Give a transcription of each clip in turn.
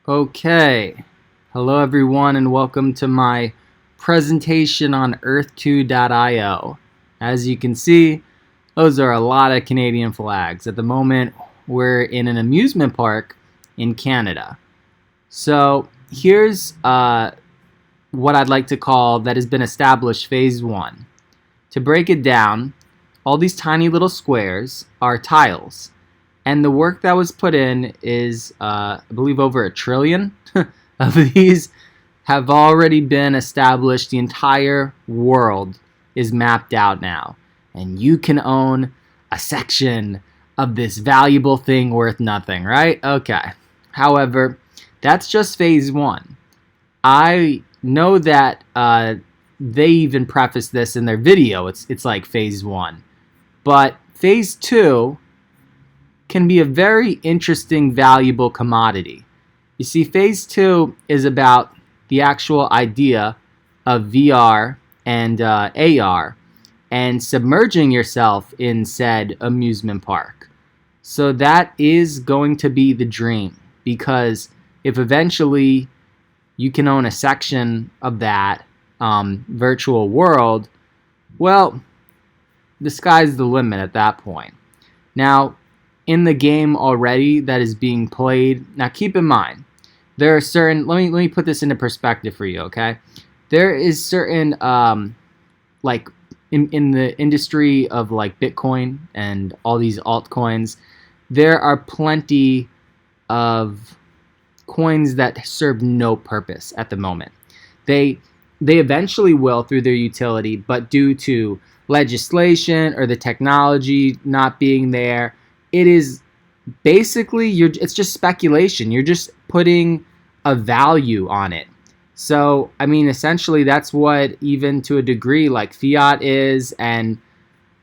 Okay, hello everyone and welcome to my presentation on Earth2.io. As you can see, those are a lot of Canadian flags. At the moment, we're in an amusement park in Canada. So here's what I'd like to call that has been established phase one. To break it down, all these tiny little squares are tiles. And the work that was put in is, I believe, over 1 trillion of these have already been established. The entire world is mapped out now. And you can own a section of this valuable thing worth nothing, right? Okay. However, that's just phase one. I know that they even prefaced this in their video. It's like phase one. But phase two can be a very interesting, valuable commodity. You see, phase two is about the actual idea of VR and AR and submerging yourself in said amusement park. So that is going to be the dream, because if eventually you can own a section of that virtual world, well, the sky's the limit at that point. Now, in the game already that is being played. Now keep in mind, there are certain, let me put this into perspective for you, okay? There is certain, like in the industry of like Bitcoin and all these altcoins, there are plenty of coins that serve no purpose at the moment. They eventually will through their utility, but due to legislation or the technology not being there, it is basically, it's just speculation. You're just putting a value on it. So, I mean, essentially that's what, even to a degree, like fiat is. And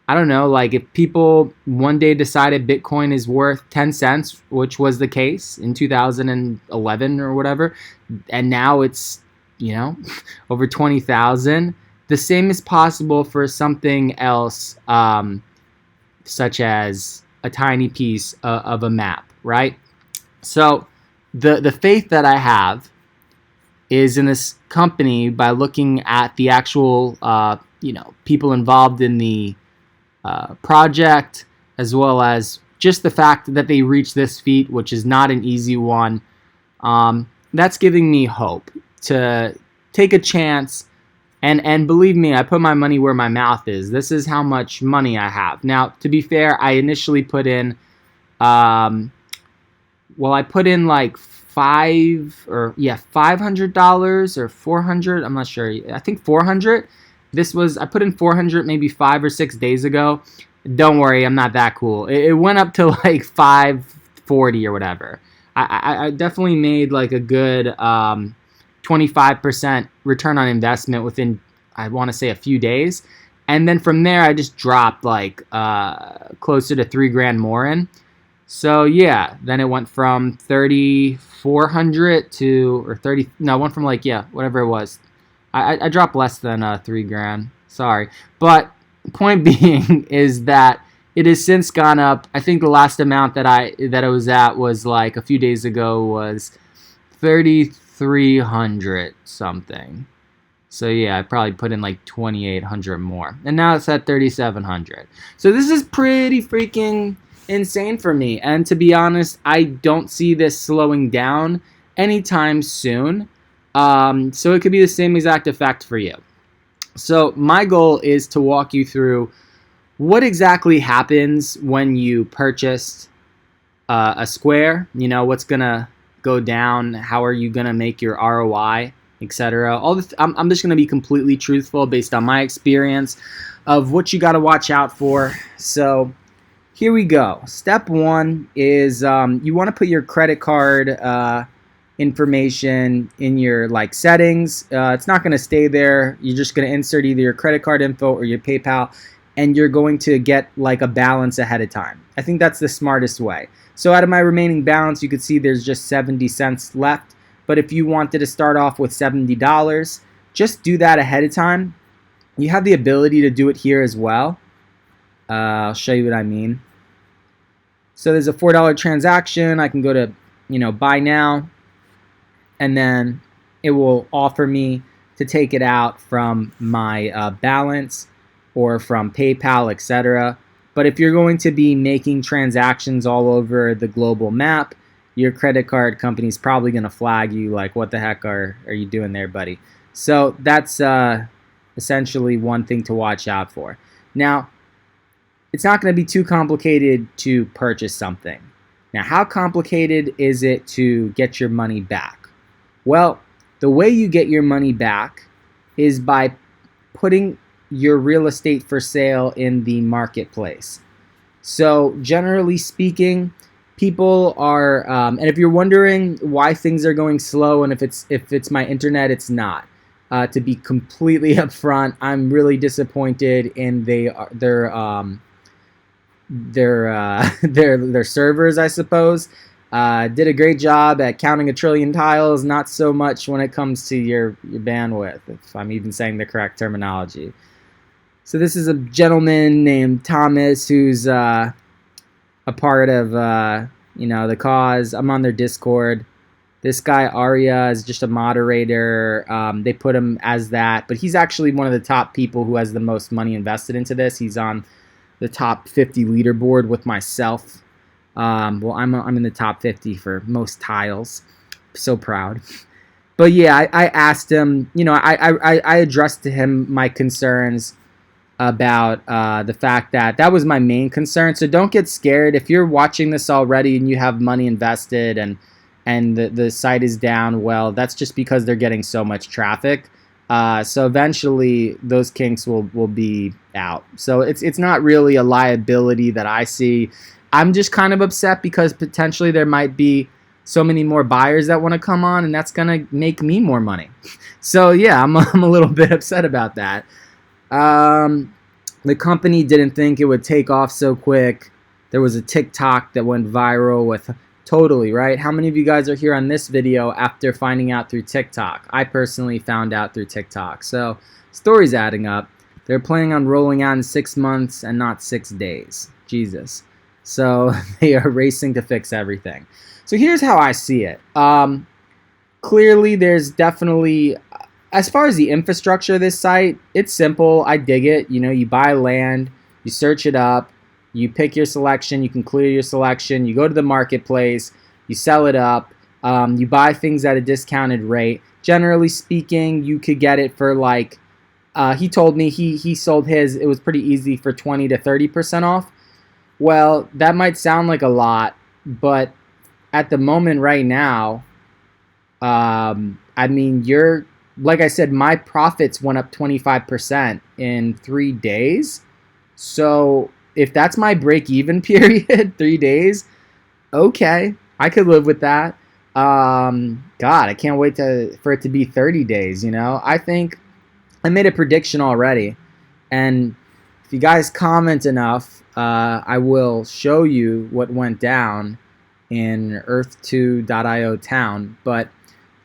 I don't know, like if people one day decided Bitcoin is worth 10 cents, which was the case in 2011 or whatever, and now it's, over 20,000, the same is possible for something else, such as a tiny piece of a map, right? So the faith that I have is in this company by looking at the actual people involved in the project, as well as just the fact that they reached this feat, which is not an easy one. That's giving me hope to take a chance. And believe me, I put my money where my mouth is. This is how much money I have. Now, to be fair, I initially put in, I put in like $500 or $400. I'm not sure. I think 400. I put in 400 maybe 5 or 6 days ago. Don't worry, I'm not that cool. It went up to like 540 or whatever. I definitely made like a good 25% return on investment within, I want to say, a few days. And then from there, I just dropped like closer to $3,000 more in. So yeah, then it went from 3,400 to, or 30, no, it went from like, yeah, whatever it was. I dropped less than $3,000, sorry. But point being is that it has since gone up. I think the last amount that it was at was like a few days ago was 3,300 something. So yeah, I probably put in like 2,800 more. And now it's at 3,700. So this is pretty freaking insane for me. And to be honest, I don't see this slowing down anytime soon. So it could be the same exact effect for you. So my goal is to walk you through what exactly happens when you purchase a square. What's going to go down, how are you going to make your ROI, etc. I'm just going to be completely truthful based on my experience of what you got to watch out for. So here we go. Step one is you want to put your credit card information in your settings. It's not going to stay there. You're just going to insert either your credit card info or your PayPal, and you're going to get like a balance ahead of time. I think that's the smartest way. So out of my remaining balance, you can see there's just 70 cents left. But if you wanted to start off with $70, just do that ahead of time. You have the ability to do it here as well. I'll show you what I mean. So there's a $4 transaction. I can go to, buy now. and then it will offer me to take it out from my balance or from PayPal, etc. But if you're going to be making transactions all over the global map, your credit card company is probably going to flag you like, what the heck are you doing there, buddy? So that's essentially one thing to watch out for. Now, it's not going to be too complicated to purchase something. Now, how complicated is it to get your money back? Well, the way you get your money back is by putting your real estate for sale in the marketplace. So generally speaking, people are, and if you're wondering why things are going slow and if it's my internet, it's not. To be completely upfront, I'm really disappointed in their servers, I suppose. Did a great job at counting 1 trillion tiles, not so much when it comes to your bandwidth, if I'm even saying the correct terminology. So this is a gentleman named Thomas who's a part of the cause. I'm on their Discord. This guy Arya is just a moderator. They put him as that, but he's actually one of the top people who has the most money invested into this. He's on the top 50 leaderboard with myself. Well, I'm in the top 50 for most tiles. So proud. But yeah, I asked him. I addressed to him my concerns about the fact that was my main concern. So don't get scared if you're watching this already and you have money invested and the site is down. Well, that's just because they're getting so much traffic. So eventually those kinks will be out. So it's not really a liability that I see. I'm just kind of upset because potentially there might be so many more buyers that want to come on, and that's gonna make me more money. So yeah, I'm a little bit upset about that. The company didn't think it would take off so quick. There was a TikTok that went viral with totally, right? How many of you guys are here on this video after finding out through TikTok? I personally found out through TikTok. So story's adding up. They're planning on rolling out in 6 months and not 6 days. Jesus. So they are racing to fix everything. So here's how I see it. Clearly, there's definitely, as far as the infrastructure of this site, it's simple. I dig it. You buy land, you search it up, you pick your selection, you can clear your selection, you go to the marketplace, you sell it up, you buy things at a discounted rate. Generally speaking, you could get it for like, he told me he sold his, it was pretty easy for 20 to 30% off. Well, that might sound like a lot, but at the moment right now, like I said, my profits went up 25% in 3 days. So if that's my break-even period, 3 days, okay, I could live with that. God, I can't wait for it to be 30 days, I think I made a prediction already, and if you guys comment enough, I will show you what went down in Earth2.io town, but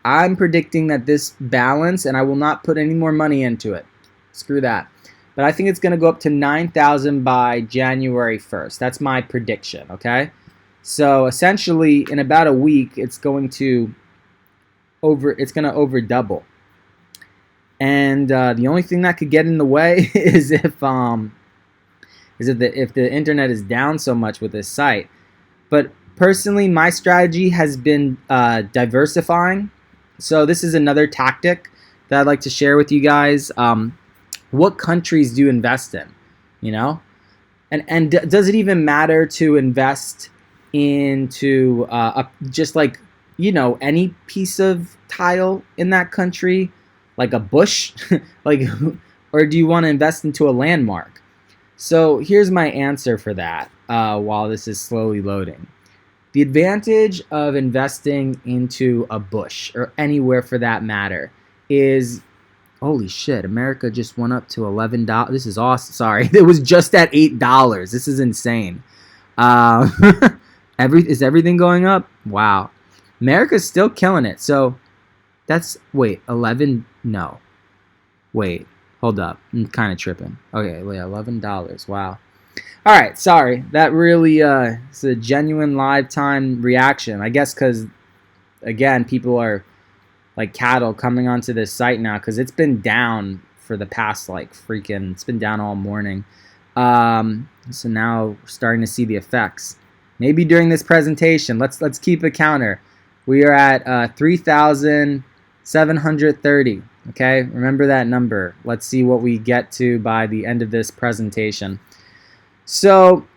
I'm predicting that this balance, and I will not put any more money into it. Screw that. But I think it's going to go up to 9,000 by January 1st. That's my prediction, okay? So essentially, in about a week, it's going to over double. And the only thing that could get in the way is if the internet is down so much with this site. But personally, my strategy has been diversifying. So this is another tactic that I'd like to share with you guys. What countries do you invest in? And does it even matter to invest into just like any piece of tile in that country, like a bush, or do you want to invest into a landmark? So here's my answer for that. While this is slowly loading. The advantage of investing into a bush, or anywhere for that matter, is, holy shit, America just went up to $11. This is awesome. Sorry, it was just at $8. This is insane. Is everything going up? Wow. America's still killing it. So that's, wait, 11? No. Wait, hold up. I'm kind of tripping. Okay, wait, $11. Wow. All right, sorry. That really is a genuine live time reaction. I guess because, again, people are like cattle coming onto this site now because it's been down for the past like freaking, it's been down all morning. So now we're starting to see the effects. Maybe during this presentation, let's keep a counter. We are at 3,730. Okay, remember that number. Let's see what we get to by the end of this presentation. So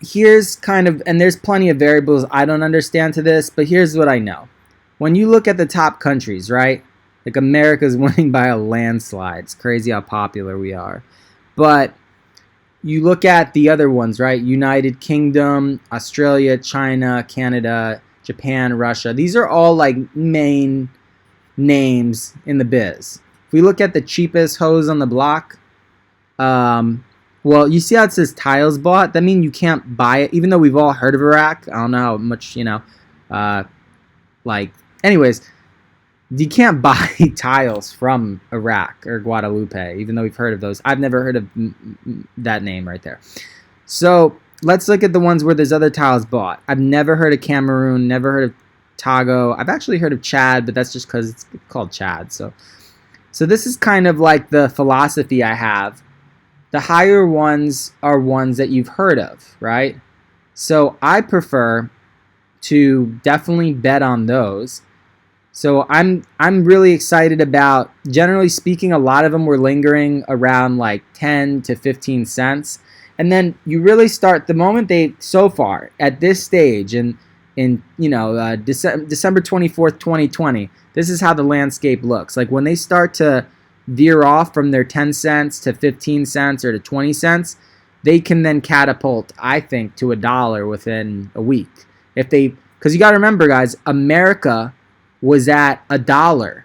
here's kind of, and there's plenty of variables I don't understand to this, but here's what I know. When you look at the top countries, right? Like America's winning by a landslide. It's crazy how popular we are. But you look at the other ones, right? United Kingdom, Australia, China, Canada, Japan, Russia. These are all like main names in the biz. If we look at the cheapest hose on the block, well, you see how it says tiles bought? That means you can't buy it, even though we've all heard of Iraq. I don't know how much, anyways, you can't buy tiles from Iraq or Guadalupe, even though we've heard of those. I've never heard of that name right there. So let's look at the ones where there's other tiles bought. I've never heard of Cameroon, never heard of Togo. I've actually heard of Chad, but that's just because it's called Chad. So this is kind of like the philosophy I have. The higher ones are ones that you've heard of, right? So I prefer to definitely bet on those. So I'm really excited about, generally speaking, a lot of them were lingering around like 10 to 15 cents. And then you really start, the moment they, so far, at this stage, in December 24th, 2020, this is how the landscape looks. Like when they start to veer off from their 10 cents to 15 cents or to 20 cents, they can then catapult, I think, to $1 within a week. Because you got to remember, guys, America was at $1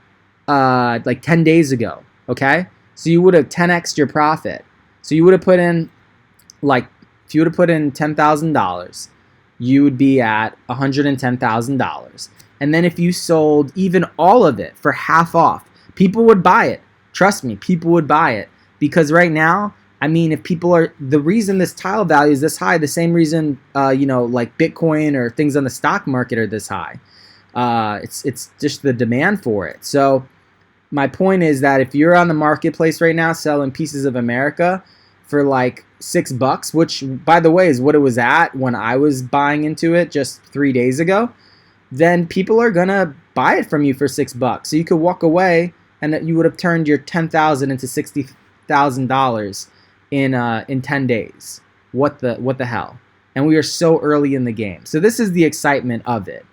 like 10 days ago, okay? So you would have 10x'd your profit. So you would have put in, like, if you would have put in $10,000, you would be at $110,000. And then if you sold even all of it for half off, people would buy it. Trust me, people would buy it. Because right now, I mean, if people are, the reason this tile value is this high, the same reason, like Bitcoin or things on the stock market are this high. It's just the demand for it. So my point is that if you're on the marketplace right now selling pieces of America for like $6, which by the way is what it was at when I was buying into it just 3 days ago, then people are gonna buy it from you for $6. So you could walk away and you would have turned your $10,000 into $60,000 in 10 days. What the hell? And we are so early in the game. So this is the excitement of it.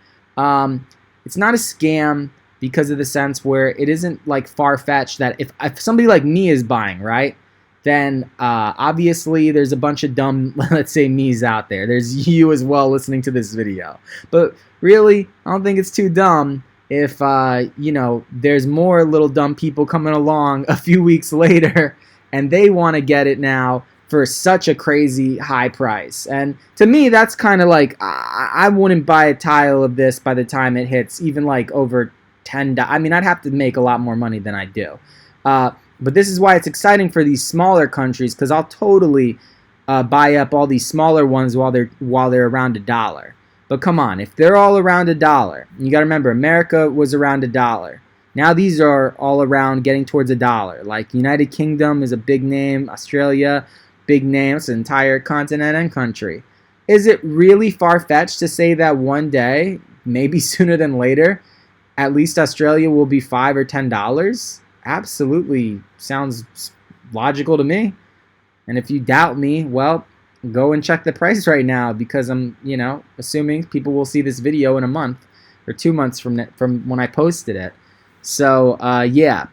It's not a scam because of the sense where it isn't like far-fetched that if somebody like me is buying, right, then obviously there's a bunch of dumb, let's say, me's out there. There's you as well listening to this video. But really, I don't think it's too dumb if, there's more little dumb people coming along a few weeks later and they want to get it now for such a crazy high price. And to me, that's kind of like, I wouldn't buy a tile of this by the time it hits even like over $10. I mean, I'd have to make a lot more money than I do. But this is why it's exciting for these smaller countries, because I'll totally buy up all these smaller ones while they're around $1. But come on, if they're all around $1, you got to remember, America was around $1. Now these are all around getting towards $1. Like United Kingdom is a big name, Australia, big name. It's an entire continent and country. Is it really far-fetched to say that one day, maybe sooner than later, at least Australia will be $5 or $10? Absolutely sounds logical to me. And if you doubt me, well, go and check the price right now, because I'm, assuming people will see this video in a month or 2 months from when I posted it. So, yeah,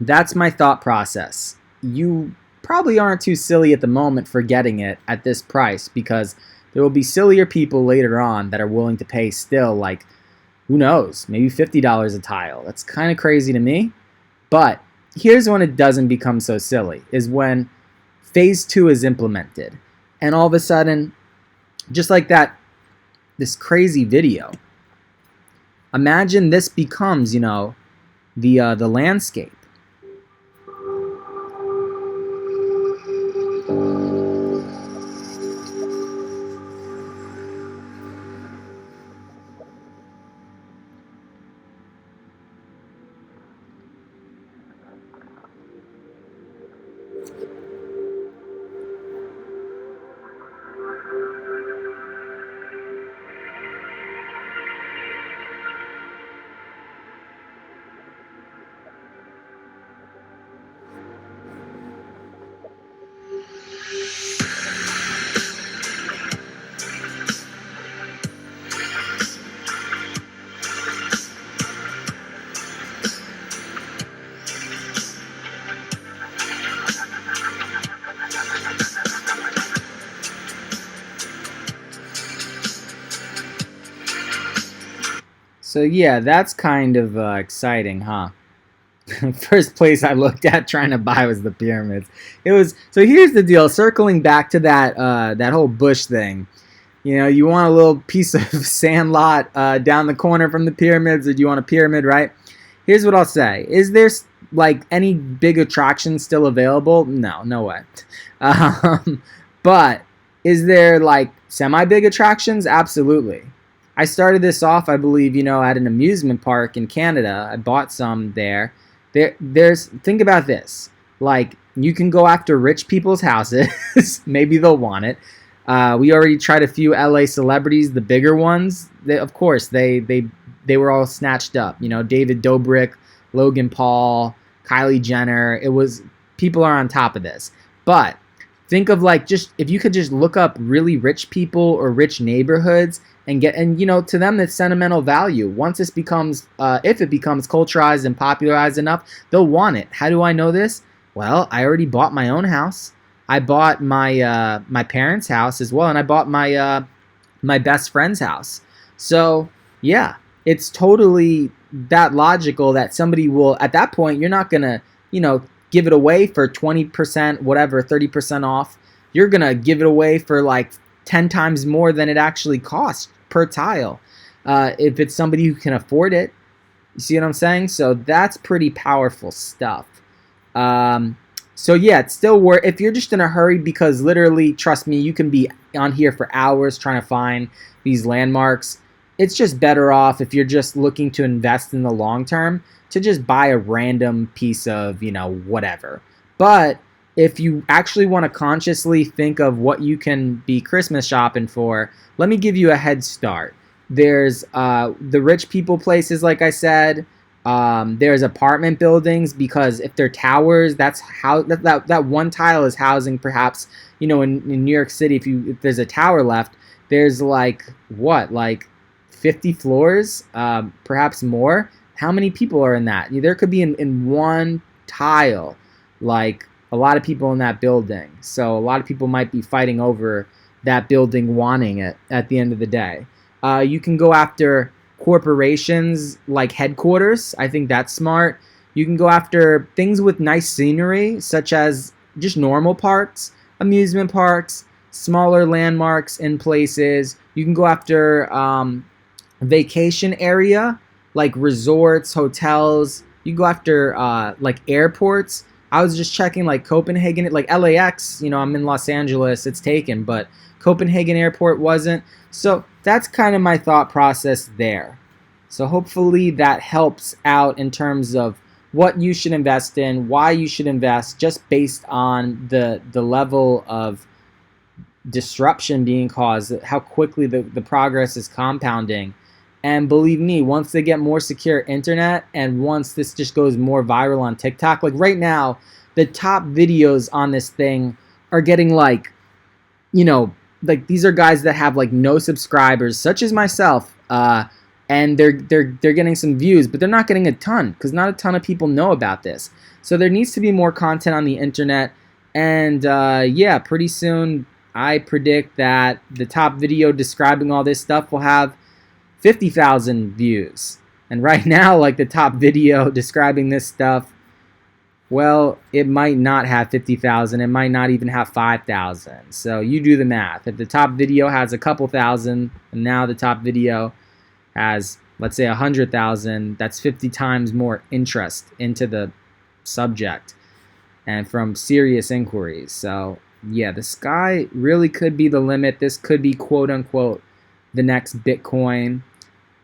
that's my thought process. You probably aren't too silly at the moment for getting it at this price, because there will be sillier people later on that are willing to pay still, like, who knows, maybe $50 a tile. That's kind of crazy to me. But here's when it doesn't become so silly, is when phase 2 is implemented. And all of a sudden, just like that, this crazy video, imagine this becomes, the landscape. So yeah, that's kind of exciting, huh? First place I looked at trying to buy was the pyramids. It was so. Here's the deal. Circling back to that whole Bush thing. You know, you want a little piece of sand lot down the corner from the pyramids, or do you want a pyramid, right? Here's what I'll say. Is there like any big attractions still available? No, no way. But is there like semi-big attractions? Absolutely. I started this off, I believe, at an amusement park in Canada. I bought some there. There's think about this. Like you can go after rich people's houses. Maybe they'll want it. We already tried a few LA celebrities, the bigger ones. Of course, they were all snatched up. David Dobrik, Logan Paul, Kylie Jenner. People are on top of this. But think of like just if you could just look up really rich people or rich neighborhoods and to them it's sentimental value. Once this becomes if it becomes culturalized and popularized enough, they'll want it. How do I know this? Well, I already bought my own house. I bought my my parents' house as well, and I bought my my best friend's house. So yeah, it's totally that logical that somebody will at that point. You're not gonna give it away for 20%, whatever, 30% off. You're gonna give it away for like 10 times more than it actually costs per tile. If it's somebody who can afford it, you see what I'm saying? So that's pretty powerful stuff. So yeah, it's still worth if you're just in a hurry because literally, trust me, you can be on here for hours trying to find these landmarks. It's just better off if you're just looking to invest in the long term to just buy a random piece of, whatever. But if you actually want to consciously think of what you can be Christmas shopping for, let me give you a head start. There's the rich people places, like I said. There's apartment buildings because if they're towers, that's how that one tile is housing. Perhaps in New York City, if there's a tower left, there's like 50 floors, perhaps more. How many people are in that? There could be in one tile, like a lot of people in that building. So a lot of people might be fighting over that building, wanting it at the end of the day. You can go after corporations like headquarters. I think that's smart. You can go after things with nice scenery, such as just normal parks, amusement parks, smaller landmarks in places. You can go after vacation area like resorts, hotels. You can go after like airports. I was just checking like Copenhagen, like LAX. I'm in Los Angeles, it's taken, but Copenhagen airport wasn't. So that's kind of my thought process there. So hopefully that helps out in terms of what you should invest in, why you should invest, just based on the level of disruption being caused, how quickly the progress is compounding. And believe me, once they get more secure internet and once this just goes more viral on TikTok, like right now, the top videos on this thing are getting like these are guys that have like no subscribers, such as myself, and they're getting some views, but they're not getting a ton because not a ton of people know about this. So there needs to be more content on the internet, and yeah, pretty soon I predict that the top video describing all this stuff will have 50,000 views. And right now, like the top video describing this stuff, well, it might not have 50,000. It might not even have 5,000. So you do the math. If the top video has a couple thousand, and now the top video has, let's say, 100,000, that's 50 times more interest into the subject and from serious inquiries. So yeah, the sky really could be the limit. This could be quote unquote the next Bitcoin.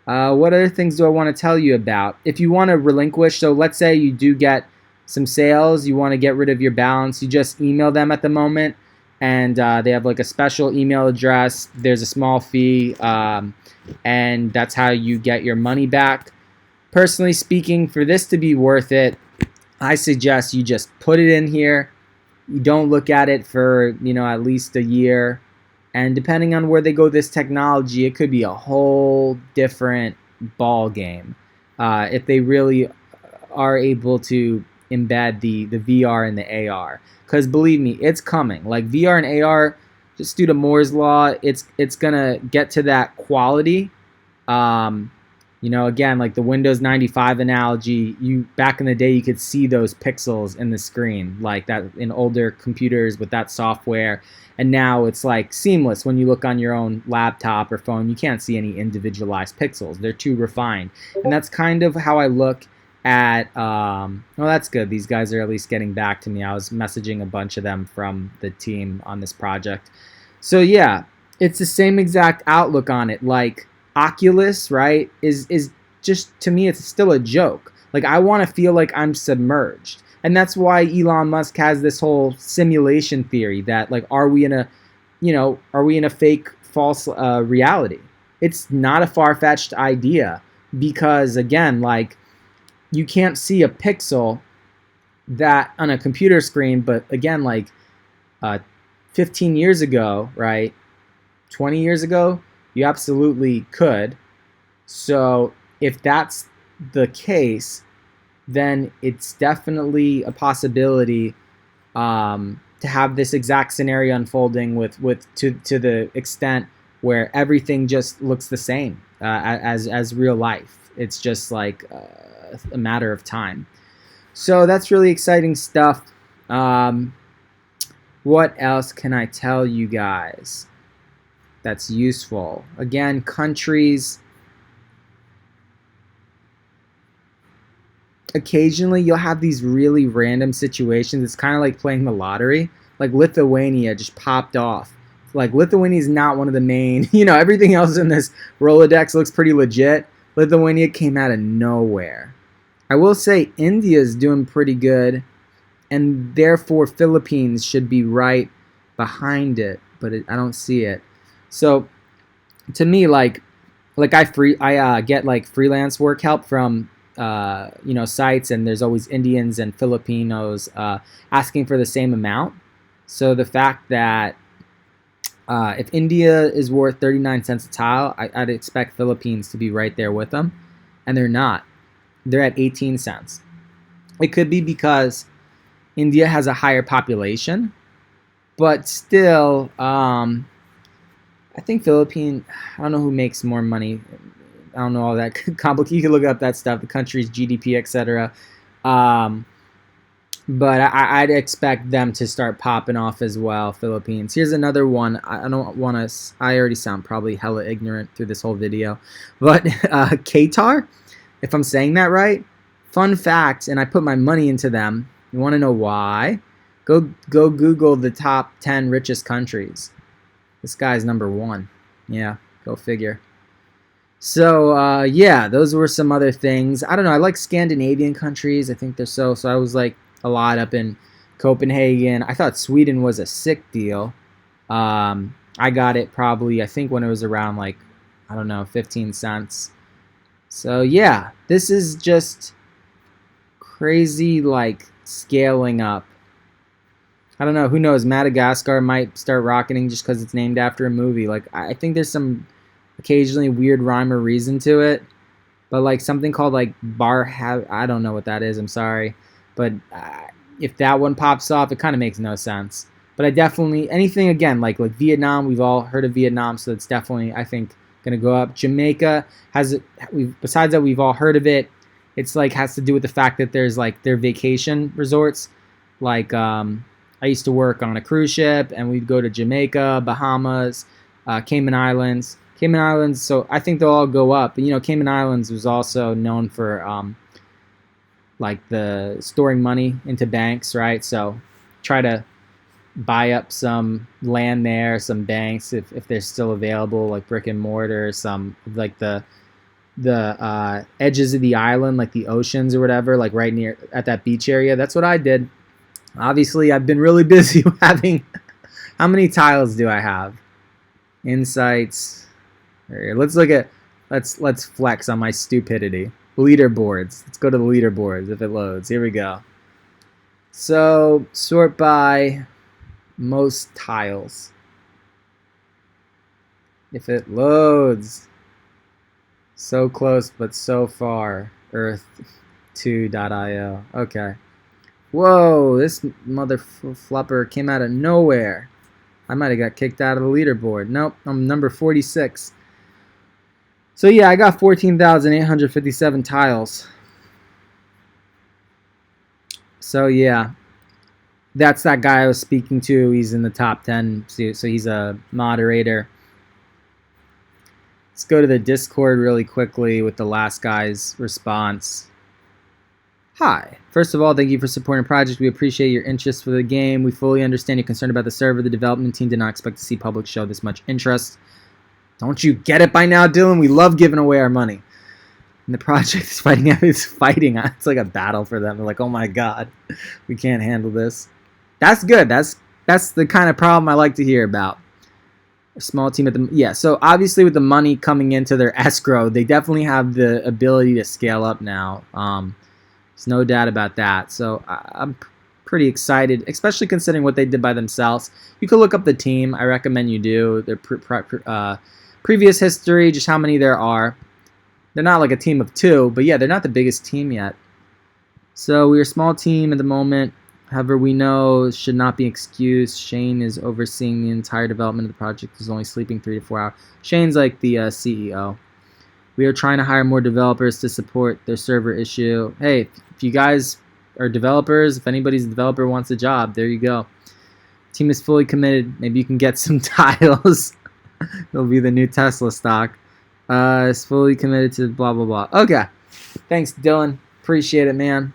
What other things do I want to tell you about? If you want to relinquish, so let's say you do get some sales, you want to get rid of your balance, you just email them at the moment, and they have like a special email address. There's a small fee, and that's how you get your money back. Personally speaking, for this to be worth it, I suggest you just put it in here. You don't look at it for at least a year. And depending on where they go this technology, it could be a whole different ball game if they really are able to embed the VR and the AR. Because believe me, it's coming. Like VR and AR, just due to Moore's law, it's gonna get to that quality You know, again, like the Windows 95 analogy, you back in the day you could see those pixels in the screen, like that in older computers with that software. And now it's like seamless when you look on your own laptop or phone. You can't see any individualized pixels. They're too refined. And that's kind of how I look at, well, that's good. These guys are at least getting back to me. I was messaging a bunch of them from the team on this project. So yeah, it's the same exact outlook on it. Like, Oculus, right, is just, to me, it's still a joke. Like, I want to feel like I'm submerged. And that's why Elon Musk has this whole simulation theory that, like, are we in a fake, false reality? It's not a far-fetched idea because, again, like, you can't see a pixel that on a computer screen, but again, like, 15 years ago, right, 20 years ago, you absolutely could. So if that's the case, then it's definitely a possibility to have this exact scenario unfolding to the extent where everything just looks the same as real life. It's just like a matter of time. So that's really exciting stuff. What else can I tell you guys that's useful? Again, countries. Occasionally, you'll have these really random situations. It's kind of like playing the lottery. Like Lithuania just popped off. Like Lithuania is not one of the main, everything else in this Rolodex looks pretty legit. Lithuania came out of nowhere. I will say India is doing pretty good, and therefore Philippines should be right behind it, but I don't see it. So to me, like I get like freelance work help from sites, and there's always Indians and Filipinos asking for the same amount. So the fact that if India is worth 39 cents a tile, I'd expect Philippines to be right there with them, and they're not. They're at 18 cents. It could be because India has a higher population, but still, I think I don't know who makes more money. I don't know all that complicated. You can look up that stuff, the country's GDP, etc. But I'd expect them to start popping off as well, Philippines. Here's another one. I don't want to, I already sound probably hella ignorant through this whole video. But Qatar, if I'm saying that right, fun fact, and I put my money into them. You want to know why? Go Google the top 10 richest countries. This guy's number 1. Yeah, go figure. So, yeah, those were some other things. I don't know. I like Scandinavian countries. I think they're so I was like a lot up in Copenhagen. I thought Sweden was a sick deal. I got it probably, I think, when it was around like, I don't know, 15 cents. So, yeah, this is just crazy, like, scaling up. I don't know. Who knows? Madagascar might start rocketing just because it's named after a movie. Like, I think there's some occasionally weird rhyme or reason to it. But, like, something called, like, I don't know what that is. I'm sorry. But if that one pops off, it kind of makes no sense. But I definitely, anything, again, like Vietnam, we've all heard of Vietnam, so it's definitely, I think, going to go up. Jamaica besides that, we've all heard of it. It's, like, has to do with the fact that there's, like, their vacation resorts. Like, I used to work on a cruise ship, and we'd go to Jamaica, Bahamas, Cayman Islands. Cayman Islands, so I think they'll all go up. But, Cayman Islands was also known for, like, the storing money into banks, right? So try to buy up some land there, some banks, if they're still available, like brick and mortar, some, like, the edges of the island, like the oceans or whatever, like right near at that beach area. That's what I did. Obviously, I've been really busy having. How many tiles do I have? Insights. Here, let's look at. Let's flex on my stupidity. Leaderboards. Let's go to the leaderboards if it loads. Here we go. So sort by most tiles. If it loads. So close but so far. Earth2.io. Okay. Whoa, this mother flupper came out of nowhere. I might have got kicked out of the leaderboard. Nope, I'm number 46. So yeah, I got 14,857 tiles. So yeah, that's that guy I was speaking to. He's in the top 10, so he's a moderator. Let's go to the Discord really quickly with the last guy's response. Hi. First of all, thank you for supporting the project. We appreciate your interest for the game. We fully understand your concern about the server. The development team did not expect to see public show this much interest. Don't you get it by now, Dylan? We love giving away our money. And the project is fighting. It's like a battle for them. They're like, oh my god, we can't handle this. That's good. That's the kind of problem I like to hear about. A small team at the so obviously with the money coming into their escrow, they definitely have the ability to scale up now. There's no doubt about that. So I'm pretty excited, especially considering what they did by themselves. You could look up the team. I recommend you do. Their previous history, just how many there are. They're not like a team of 2, but yeah, they're not the biggest team yet. So we're a small team at the moment. However, we know it should not be excused. Shane is overseeing the entire development of the project. He's only sleeping 3 to 4 hours. Shane's like the CEO. We are trying to hire more developers to support their server issue. Hey, if you guys are developers, if anybody's a developer wants a job, there you go. Team is fully committed. Maybe you can get some tiles. It'll be the new Tesla stock. Is fully committed to blah, blah, blah. Okay. Thanks, Dylan. Appreciate it, man.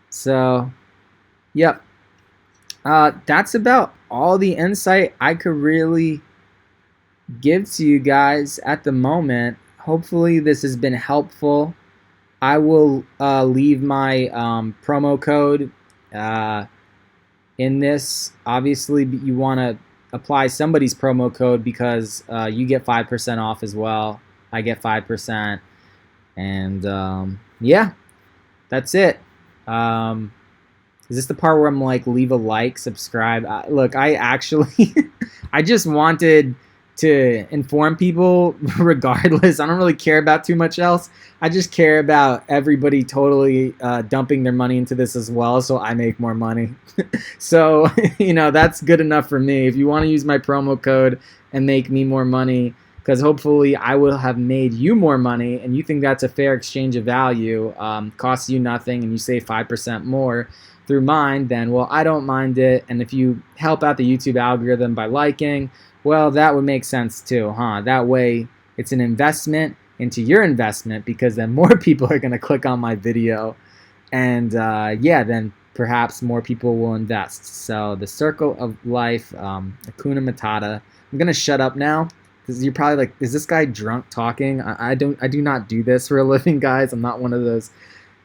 So, yep. That's about all the insight I could really give to you guys at the moment. Hopefully this has been helpful. I will leave my promo code in this. Obviously, you want to apply somebody's promo code because you get 5% off as well. I get 5%. And yeah, that's it. Is this the part where I'm like, leave a like, subscribe? Look, I actually, I just wanted to inform people regardless. I don't really care about too much else. I just care about everybody totally dumping their money into this as well, so I make more money. So, that's good enough for me. If you want to use my promo code and make me more money, because hopefully I will have made you more money, and you think that's a fair exchange of value, costs you nothing, and you save 5% more through mine, then, well, I don't mind it. And if you help out the YouTube algorithm by liking, well, that would make sense too, huh? That way it's an investment into your investment, because then more people are going to click on my video, and yeah, then perhaps more people will invest. So the circle of life, Hakuna Matata. I'm going to shut up now, because you're probably like, is this guy drunk talking? I do not do this for a living, guys. I'm not one of those.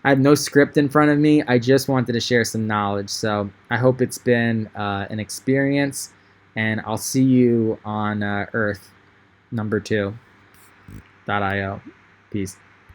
I have no script in front of me. I just wanted to share some knowledge. So I hope it's been an experience, and I'll see you on Earth number 2.io. Peace.